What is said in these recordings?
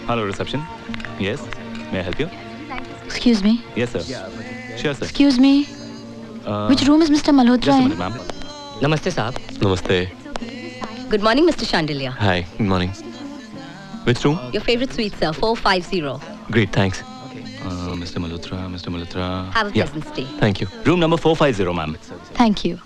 Hello, reception. Yes, may I help you? Excuse me. Yes, sir. Sure, sir. Excuse me. Which room is Mr. Malhotra Just a in? minute, ma'am. Namaste, साहब. Namaste. Good morning, Mr. Chandelier. Hi, good morning. Which room? Your favorite suite, sir. 450. Great, thanks. Mr. Malhotra. Have a pleasant stay. Thank you. Room number 450, ma'am. Thank you.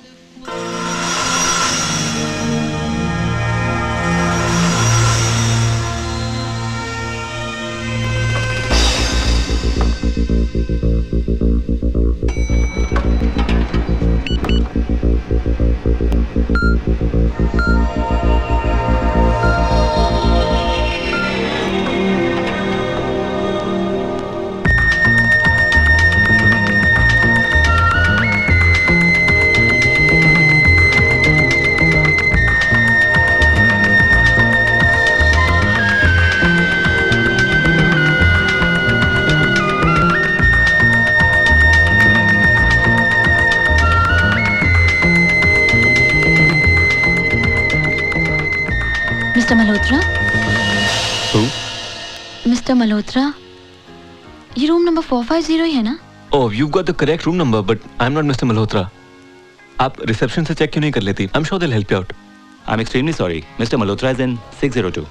Mr. Malhotra? Who? Mr. Malhotra? ये room number 450 ही है ना? Oh, you've got the correct room number, but I'm not Mr. Malhotra. आप reception से check क्यों नहीं कर लेती? I'm sure they'll help you out. I'm extremely sorry. Mr. Malhotra is in 602.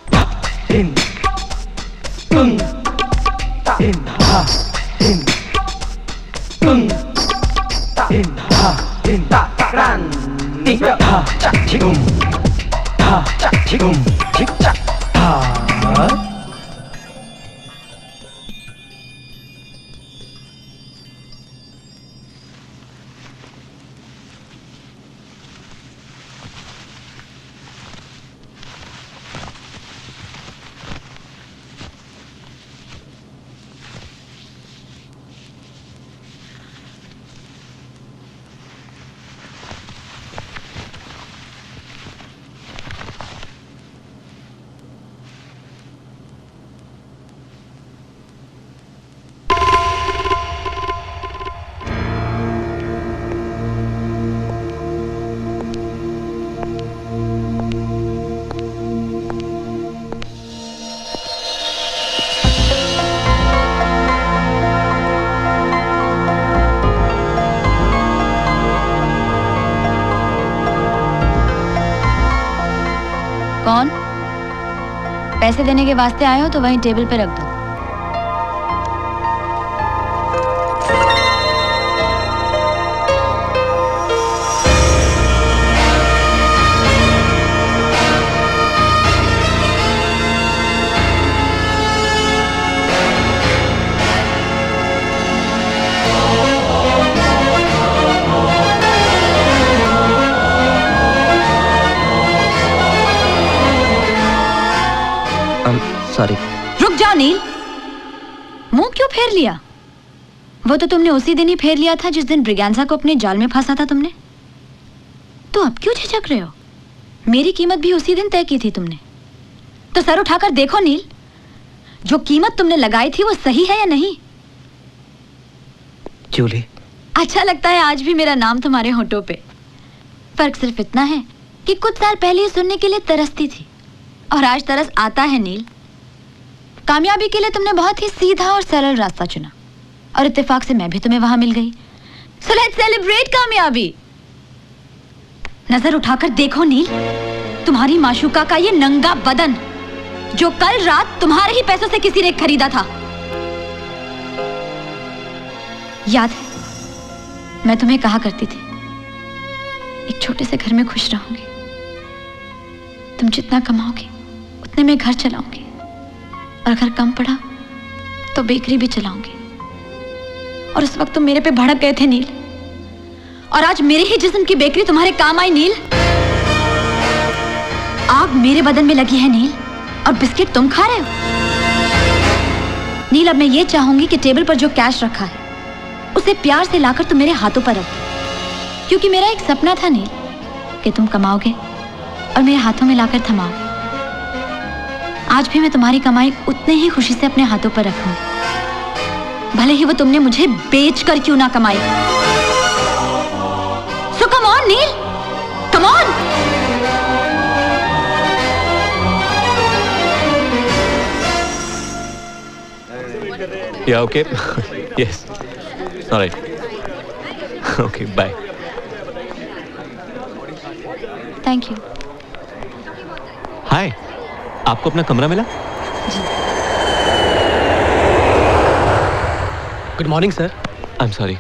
कौन? पैसे देने के वास्ते आए हो तो वहीं टेबल पे रख दो। Sorry. रुक जाओ नील, मुंह क्यों फेर लिया? वो तो तुमने उसी दिन ही फेर लिया था जिस दिन ब्रिगेंजा को अपने जाल में फंसा था तुमने। तो अब क्यों झिझक रहे हो? मेरी कीमत भी उसी दिन तय की थी तुमने। तो सर उठाकर देखो नील, जो कीमत तुमने लगाई थी वो सही है या नहीं? जूली, अच्छा लगता है आज भी मेरा नाम तुम्हारे होठों पे। फर्क सिर्फ इतना है कि कुछ साल पहले ये सुनने के लिए तरसती थी और आज तरस आता है नील। कामयाबी के लिए तुमने बहुत ही सीधा और सरल रास्ता चुना और इत्तेफाक से मैं भी तुम्हें वहां मिल गई। सो लेट्स सेलिब्रेट कामयाबी। नजर उठाकर देखो नील, तुम्हारी माशूका का ये नंगा बदन जो कल रात तुम्हारे ही पैसों से किसी ने खरीदा था। याद है मैं तुम्हें कहा करती थी एक छोटे से घर में खुश रहूंगी, तुम जितना कमाओगे उतने में घर चलाऊंगी और अगर कम पड़ा तो बेकरी भी चलाऊंगी। और उस वक्त तुम मेरे पे भड़क गए थे नील, और आज मेरे ही जिस्म की बेकरी तुम्हारे काम आई नील। आग मेरे बदन में लगी है नील और बिस्किट तुम खा रहे हो। नील अब मैं ये चाहूंगी कि टेबल पर जो कैश रखा है उसे प्यार से लाकर तुम मेरे हाथों पर रख दो, क्योंकि मेरा एक सपना था नील कि तुम कमाओगे और मेरे हाथों में लाकर थमाओगे। आज भी मैं तुम्हारी कमाई उतने ही खुशी से अपने हाथों पर रखूंगी, भले ही वो तुमने मुझे बेच कर क्यों ना कमाई। So come on Neel, come on. Yeah, okay. Yes. All right. Okay, bye. Thank you. Hi. आपको अपना कमरा मिला? Good morning sir. I'm sorry.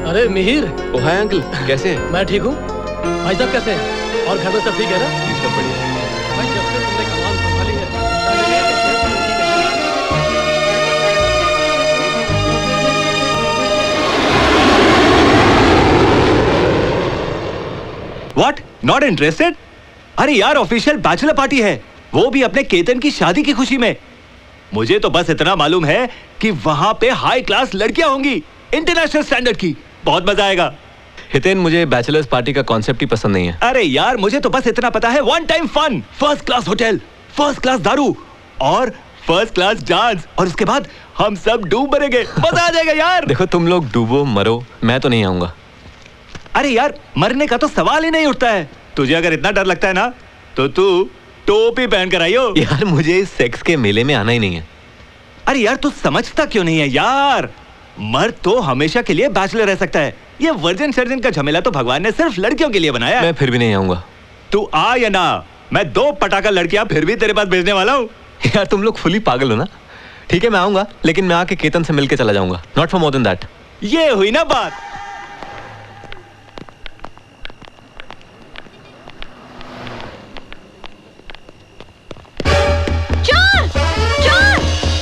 अरे मिहिर, ओ हाय अंकल, कैसे हैं? मैं ठीक हूँ। भाई साहब कैसे हैं? और घर में सब ठीक है ना? जी सब बढ़िया। भाई जब से तुमने कमाल संभाली है, शायद ये कि शेर की नीति नहीं। व्हाट? Not interested? अरे यार, ऑफिशियल बैचलर पार्टी है, वो भी अपने केतन की शादी की खुशी में। मुझे तो बस इतना मालूम है कि वहां पे हाई क्लास लड़कियां होंगी, इंटरनेशनल स्टैंडर्ड की। बहुत मजा आएगा। हितेन, मुझे बैचलर्स पार्टी का कॉन्सेप्ट ही पसंद नहीं है। अरे यार, मुझे तो बस इतना पता है, one time fun, first class hotel, first class दारू और फर्स्ट क्लास डांस, और उसके बाद हम सब डूब मरेंगे। मजा आ जाएगा यार। देखो, तुम लोग डूबो मरो, मैं तो नहीं आऊंगा। अरे यार, मरने का तो सवाल ही नहीं उठता है। तुझे अगर इतना डर लगता है ना, तो तू टोपी पहन कर आइयो। यार, मुझे इस सेक्स के मेले में आना ही नहीं है। अरे यार, तू समझता क्यों नहीं है यार? मर्द तो हमेशा के लिए बैचलर रह सकता है। ये वर्जन सर्जन का झमेला तो भगवान ने सिर्फ लड़कियों के लिए बनाया है। मैं फिर भी नहीं आऊंगा। तू आ या ना, मैं 2 पटाखा लड़कियां फिर भी तेरे पास भेजने वाला हूँ। यार, तुम लोग फुली पागल हो ना। ठीक है, मैं आऊंगा, लेकिन मैं आके केतन से मिलके चला जाऊंगा। Not for more than that. ये हुई ना बात। चोर! चोर!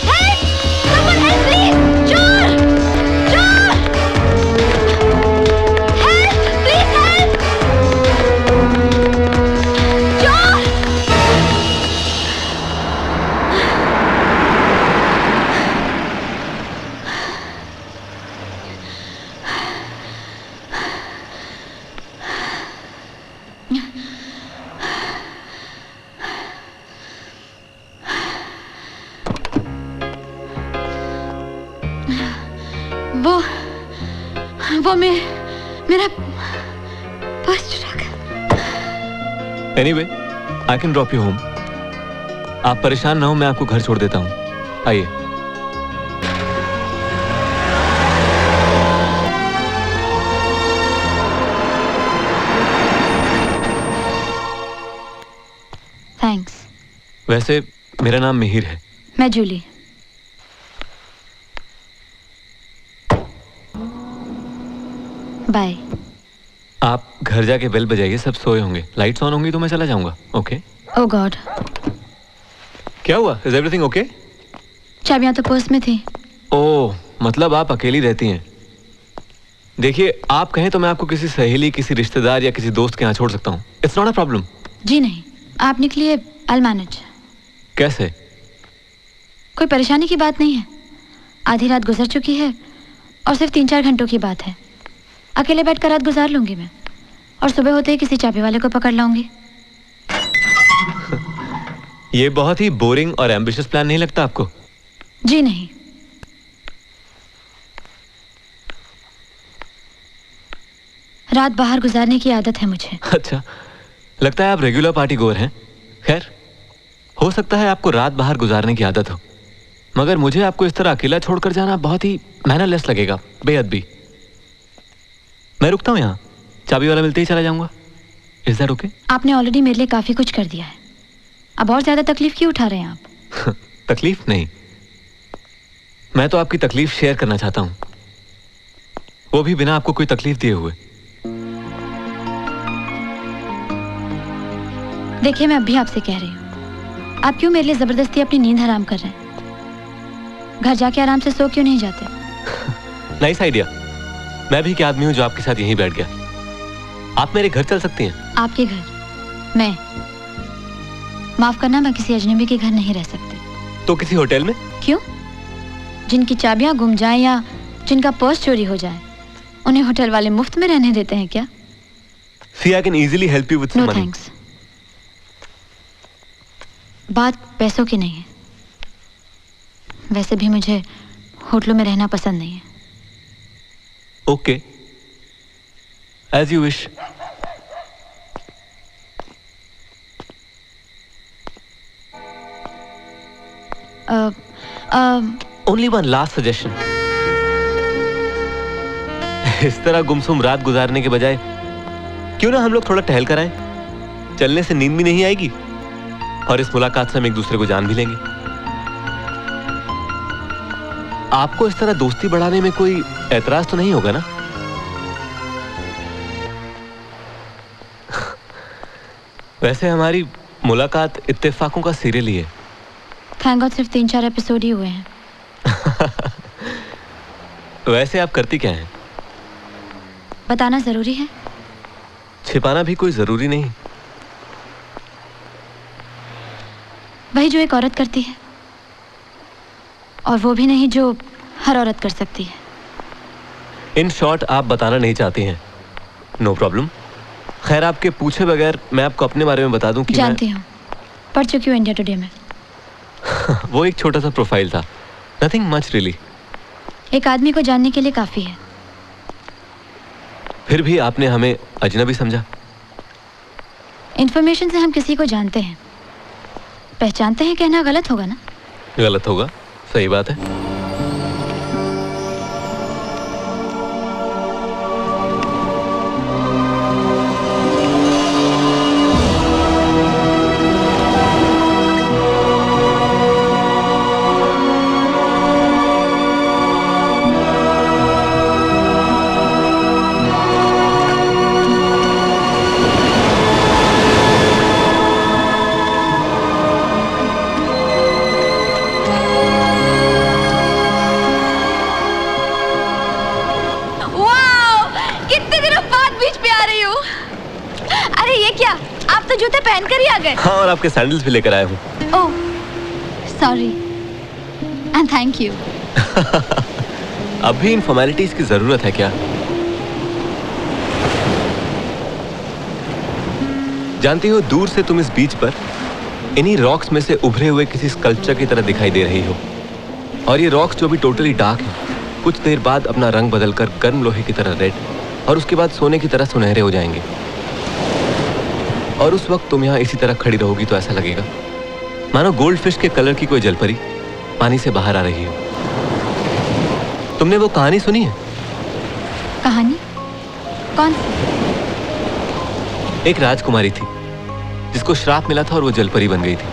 Help! Someone help, please! चोर! चोर! Help! Please help! चोर! वो मेरा पर्स चुरा गया। Anyway, I can drop you home. आप परेशान ना हो, मैं आपको घर छोड़ देता हूँ। आइए। थैंक्स। वैसे मेरा नाम मिहिर है। मैं जूली। बाय। आप घर जाके बेल बजाइए, सब सोए होंगे। लाइट्स ऑन होंगी तो मैं चला जाऊंगा। ओके? ओह गॉड। क्या हुआ? Is everything okay? चाबियां तो पर्स में थी। ओह, मतलब आप अकेली रहती हैं। देखिए, आप कहें तो मैं आपको किसी सहेली, किसी रिश्तेदार या किसी दोस्त के यहाँ छोड़ सकता हूँ। It's not a problem. जी नहीं, आप निकलिए, आई मैनेज। कैसे? कोई परेशानी की बात नहीं है। आधी रात गुजर चुकी है और सिर्फ 3-4 घंटों की बात है। अकेले बैठकर रात गुजार लूंगी मैं, और सुबह होते ही किसी चाबी वाले को पकड़ लाऊंगी। ये बहुत ही बोरिंग और एम्बिशियस प्लान नहीं लगता आपको? जी नहीं। रात बाहर गुजारने की आदत है मुझे। अच्छा, लगता है आप रेगुलर पार्टी गोअर हैं। खैर, हो सकता है आपको रात बाहर गुजारने की आदत हो, मगर मुझे आपको इस तरह अकेला छोड़कर जाना बहुत ही मैनरलेस लगेगा, बेअदबी। मैं रुकता हूँ यहाँ, चाबी वाला मिलते ही चला जाऊंगा। Is that okay? आपने ऑलरेडी मेरे लिए काफी कुछ कर दिया है, अब और ज्यादा तकलीफ क्यों उठा रहे हैं आप? तकलीफ नहीं, मैं तो आपकी तकलीफ शेयर करना चाहता हूँ, वो भी बिना आपको कोई तकलीफ दिए हुए। देखिए, मैं अभी आपसे कह रही हूँ, आप क्यों मेरे लिए जबरदस्ती अपनी नींद हराम कर रहे हैं? घर जाके आराम से सो क्यों नहीं जाते? Nice idea. मैं भी क्या आदमी हूँ जो आपके साथ यहीं बैठ गया। आप मेरे घर चल सकती हैं। आपके घर? मैं? माफ करना, मैं किसी अजनबी के घर नहीं रह सकती। तो किसी होटल में? क्यों? जिनकी चाबियां गुम जाए या जिनका पर्स चोरी हो जाए, उन्हें होटल वाले मुफ्त में रहने देते हैं क्या? See, I can easily help you with some no money. Thanks. बात पैसों की नहीं है। वैसे भी मुझे होटलों में रहना पसंद नहीं है। Okay, as you wish. Only one last suggestion. इस तरह गुमसुम रात गुजारने के बजाय क्यों ना हम लोग थोड़ा टहल कर आए? चलने से नींद भी नहीं आएगी और इस मुलाकात से हम एक दूसरे को जान भी लेंगे। आपको इस तरह दोस्ती बढ़ाने में कोई एतराज तो नहीं होगा ना? वैसे हमारी मुलाकात इत्तेफाकों का सीरियल ही है। थैंक गॉड सिर्फ 3-4 एपिसोड ही हुए हैं। वैसे आप करती क्या हैं? बताना जरूरी है? छिपाना भी कोई जरूरी नहीं। वही जो एक औरत करती है, और वो भी नहीं जो हर औरत कर सकती है। इन शॉर्ट आप बताना नहीं चाहती हैं। No problem. खैर, आपके पूछे बगैर मैं आपको अपने बारे में बता दूं कि जानती हूँ, पढ़ चुकी हूँ इंडिया टुडे में। वो एक छोटा सा प्रोफाइल था, नथिंग मच रियली। एक आदमी को जानने के लिए काफी है। फिर भी आपने हमें अजनबी समझा। इंफॉर्मेशन से हम किसी को जानते हैं, पहचानते हैं कहना गलत होगा ना? गलत होगा, सही बात है। जूते पहनकर ही आ गए? हाँ, और आपके सैंडल्स भी लेकर आया हूँ। ओह, सॉरी एंड थैंक यू। अब भी इन फॉर्मेलिटीज की जरूरत है क्या? जानती हो, दूर से तुम इस बीच पर इन्हीं रॉक्स में से उभरे हुए किसी स्कल्पचर की तरह दिखाई दे रही हो। और ये रॉक्स जो भी टोटली डार्क है, कुछ देर बाद अपना रंग बदलकर गर्म लोहे की तरह रेड और उसके बाद सोने की तरह सुनहरे हो जाएंगे। और उस वक्त तुम यहाँ इसी तरह खड़ी रहोगी तो ऐसा लगेगा मानो गोल्ड फिश के कलर की कोई जलपरी पानी से बाहर आ रही हो। तुमने वो कहानी सुनी है? कहानी? कौन सी? एक राजकुमारी थी जिसको श्राप मिला था और वो जलपरी बन गई थी।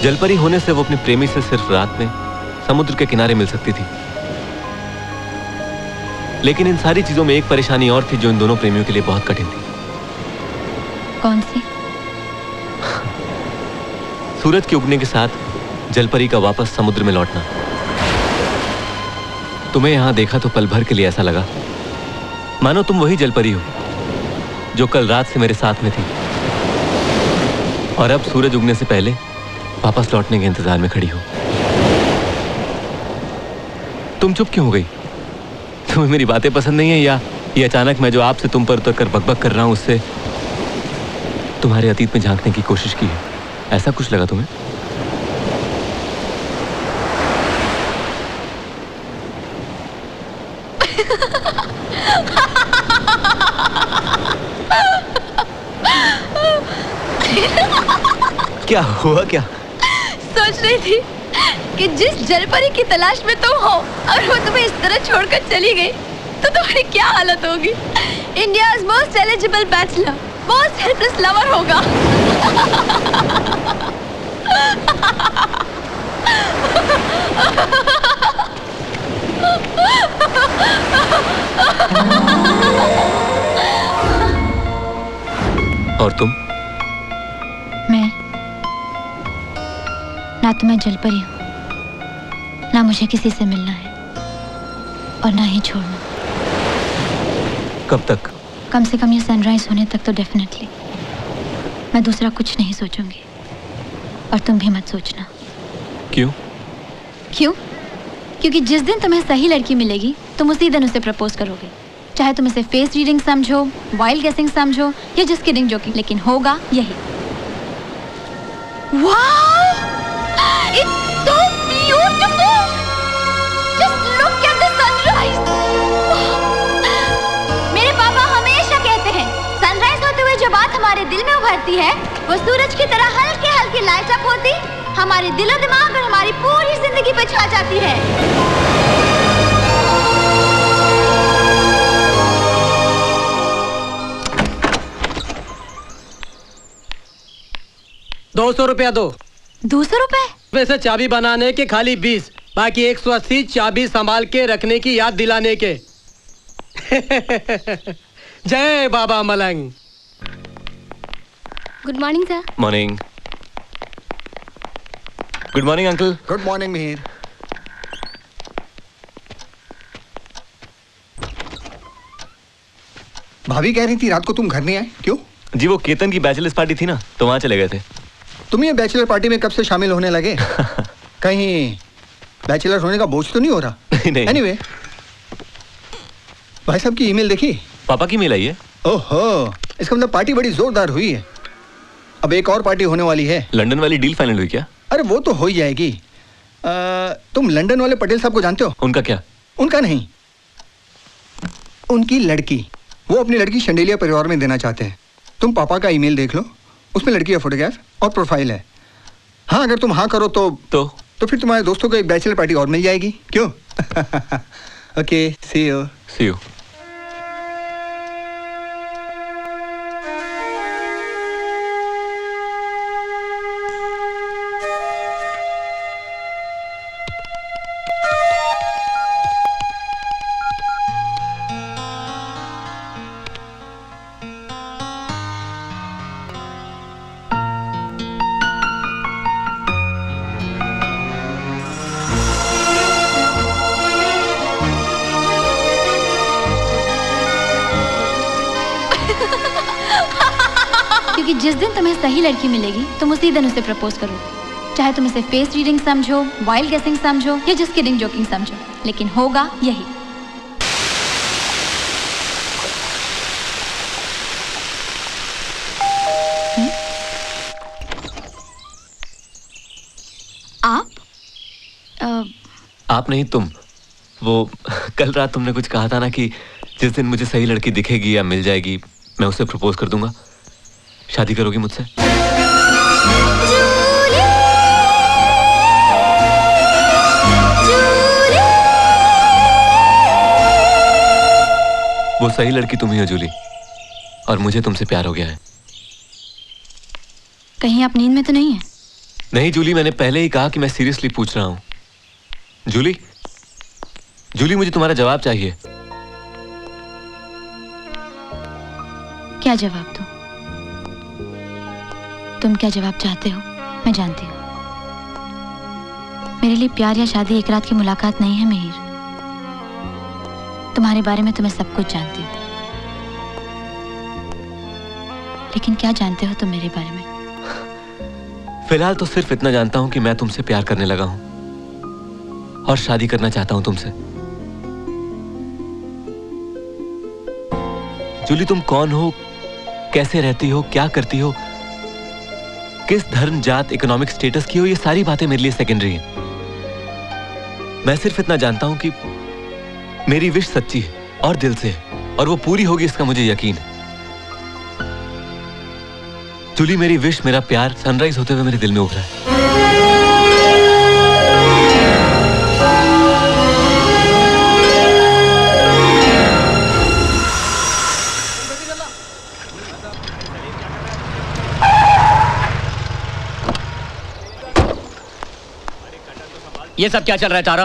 जलपरी होने से वो अपने प्रेमी से सिर्फ रात में समुद्र के किनारे मिल सकती थी। लेकिन इन सारी चीजों में एक परेशानी और थी जो इन दोनों प्रेमियों के लिए बहुत कठिन थी। कौन सी? सूरज के उगने के साथ जलपरी का वापस समुद्र में लौटना। तुम्हें यहां देखा तो पल भर के लिए ऐसा लगा मानो तुम वही जलपरी हो जो कल रात से मेरे साथ में थी और अब सूरज उगने से पहले वापस लौटने के इंतजार में खड़ी हो। तुम चुप क्यों हो गई? तुम्हें मेरी बातें पसंद नहीं है या ये अचानक मैं जो आपसे तुम पर उतर कर बकबक कर रहा हूं उससे तुम्हारे अतीत में झांकने की कोशिश की है? ऐसा कुछ लगा तुम्हें? क्या हुआ? क्या सोच रही थी कि जिस जलपरी की तलाश में तुम हो और वो तुम्हें इस तरह छोड़कर चली गई तो तुम्हारी क्या हालत होगी? India's most eligible bachelor, most helpless lover होगा। और तुम? मैं ना तो मैं जलपरी हूं, ना मुझे किसी से मिलना है और ना ही छोड़ना। कब तक? कम से कम ये सनराइज होने तक तो डेफिनेटली। मैं दूसरा कुछ नहीं सोचूंगी और तुम भी मत सोचना। क्यों? क्यों? क्योंकि जिस दिन तुम्हें सही लड़की मिलेगी तुम उसी दिन उसे प्रपोज करोगे, चाहे तुम इसे फेस रीडिंग समझो, वाइल्ड गेसिंग समझो या जस्ट किडिंग जोकिंग, लेकिन होगा यही। Wow! It's so beautiful! Beautiful! Just look at the sunrise! मेरे पापा हमेशा कहते हैं, सनराइज होते हुए जो बात हमारे दिल में उभरती है, वो सूरज की तरह हल्की हल्की लाइट अप होती, हमारे दिलो दिमाग और हमारी पूरी जिंदगी पे छा जाती है। 200 रुपया दो। 200 रुपए? वैसे चाबी बनाने के खाली 20, बाकी 180 चाबी संभाल के रखने की याद दिलाने के। जय बाबा मलंग। Good morning sir. Morning. Good morning uncle. Good morning Mihir. भाभी कह रही थी रात को तुम घर नहीं आए, क्यों? जी वो केतन की बैचलर्स पार्टी थी ना, तो वहां चले गए थे। तुम ये बैचलर पार्टी में कब से शामिल होने लगे? कहीं बैचलर होने का बोझ तो नहीं हो रहा? नहीं। एनीवे, भाई साहब की ईमेल देखी? पापा की मेल आई है। ओहो, इसका मतलब पार्टी बड़ी जोरदार हुई है। अब एक और पार्टी होने वाली है। लंदन वाली डील फाइनल हुई क्या? अरे वो तो हो ही जाएगी। तुम लंदन वाले पटेल साहब को जानते हो? उनका क्या? उनका नहीं, उनकी लड़की। वो अपनी लड़की शंडेलिया परिवार में देना चाहते हैं। तुम पापा का ईमेल देख लो, उसमें लड़की का फोटोग्राफ और प्रोफाइल है। हाँ, अगर तुम हाँ करो तो फिर तुम्हारे दोस्तों को एक बैचलर पार्टी और मिल जाएगी, क्यों? Okay, see you. See you. क्योंकि जिस दिन तुम्हें सही लड़की मिलेगी तुम उसी दिन उसे प्रपोज करो, चाहे तुम इसे फेस रीडिंग समझो, वाइल्ड गेसिंग समझो या जस्ट किडिंग जोकिंग समझो, लेकिन होगा यही। आप नहीं, तुम। वो कल रात तुमने कुछ कहा था ना कि जिस दिन मुझे सही लड़की दिखेगी या मिल जाएगी मैं उसे प्रपोज कर दूंगा। शादी करोगी मुझसे? वो सही लड़की तुम ही हो जूली, और मुझे तुमसे प्यार हो गया है। कहीं आप नींद में तो नहीं है? नहीं जूली, मैंने पहले ही कहा कि मैं सीरियसली पूछ रहा हूं। जूली, जूली मुझे तुम्हारा जवाब चाहिए। क्या जवाब दूं? तुम क्या जवाब चाहते हो मैं जानती हूँ। मेरे लिए प्यार या शादी एक रात की मुलाकात नहीं है मिहिर। तुम्हारे बारे में तो मैं सब कुछ जानती हूँ, लेकिन क्या जानते हो तुम मेरे बारे में? फिलहाल तो सिर्फ इतना जानता हूं कि मैं तुमसे प्यार करने लगा हूं और शादी करना चाहता हूं तुमसे। जूली, तुम कौन हो, कैसे रहती हो, क्या करती हो, किस धर्म, जात, इकोनॉमिक स्टेटस की हो, ये सारी बातें मेरे लिए सेकेंडरी हैं। मैं सिर्फ इतना जानता हूं कि मेरी विश सच्ची है और दिल से है, और वो पूरी होगी इसका मुझे यकीन है। जूली, मेरी विश, मेरा प्यार सनराइज होते हुए मेरे दिल में उभरा है। ये सब क्या चल रहा है तारा?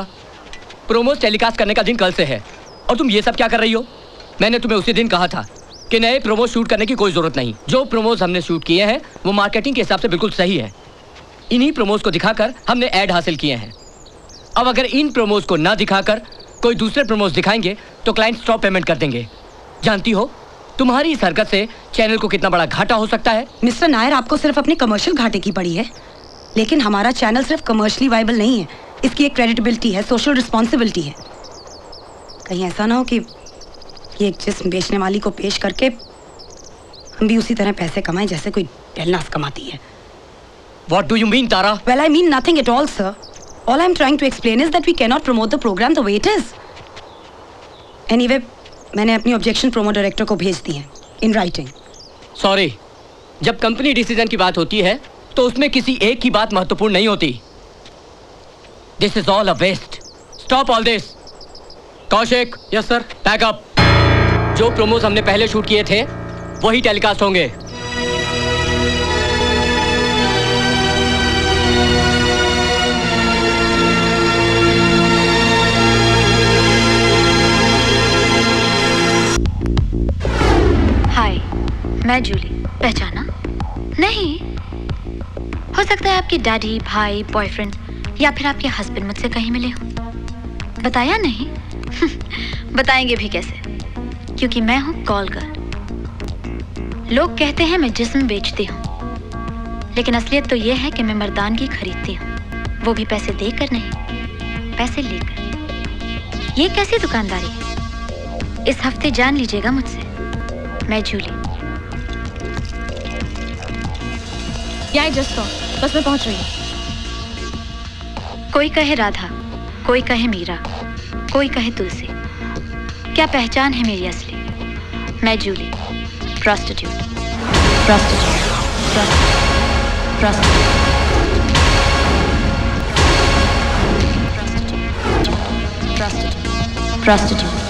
प्रोमोज टेलीकास्ट करने का दिन कल से है और तुम ये सब क्या कर रही हो? मैंने तुम्हें उसी दिन कहा था कि नए प्रोमोज शूट करने की कोई जरूरत नहीं। जो प्रोमोज हमने शूट किए हैं वो मार्केटिंग के हिसाब से बिल्कुल सही है। इन्हीं प्रोमोज को दिखाकर हमने ऐड हासिल किए हैं। अब अगर इन प्रोमोज को ना दिखाकर कोई दूसरे प्रोमोज दिखाएंगे तो क्लाइंट स्टॉप पेमेंट कर देंगे। जानती हो तुम्हारी इस हरकत से चैनल को कितना बड़ा घाटा हो सकता है? मिस्टर नायर, आपको सिर्फ अपने कमर्शियल घाटे की पड़ी है, लेकिन हमारा चैनल सिर्फ कमर्शियली वाइबल नहीं है। इसकी एक क्रेडिबिलिटी है, सोशल रिस्पॉन्सिबिलिटी है। कहीं ऐसा ना हो कि ये एक जिस्म बेचने वाली को पेश करके हम भी उसी तरह पैसे कमाएं जैसे कोई डेलनास कमाती है। What do you mean, Tara? Well, I mean nothing at all, sir. All I'm trying to explain is that we cannot promote the program the way it is. Anyway, मैंने अपनी objection promo director को भेज दी है in writing. Sorry, जब company decision की बात होती है तो उसमें किसी एक की बात महत्वपूर्ण नहीं होती. This is all a waste. Stop all this. Kaushik. Yes sir. Pack up. जो प्रोमोस हमने पहले शूट किए थे वही टेलीकास्ट होंगे. हाय, मैं जूली. पहचाना? नहीं. हो सकता है आपके डैडी, भाई, बॉयफ्रेंड या फिर आपके हस्बैंड मुझसे कहीं मिले हो. बताया नहीं? बताएंगे भी कैसे, क्योंकि मैं हूं कॉल गर्ल. लोग कहते हैं मैं जिस्म बेचती हूँ, लेकिन असलियत तो यह है कि मैं मर्दानगी खरीदती हूँ, वो भी पैसे देकर नहीं, पैसे लेकर. ये कैसी दुकानदारी है? इस हफ्ते जान लीजिएगा मुझसे. मैं जूली. जस्ट बस मैं पहुंच रही हूँ. कोई कहे राधा, कोई कहे मीरा, कोई कहे तुलसी. क्या पहचान है मेरी असली? मैं Julie. Prostitute. Prostitute. Prostitute. Prostitute. Prostitute.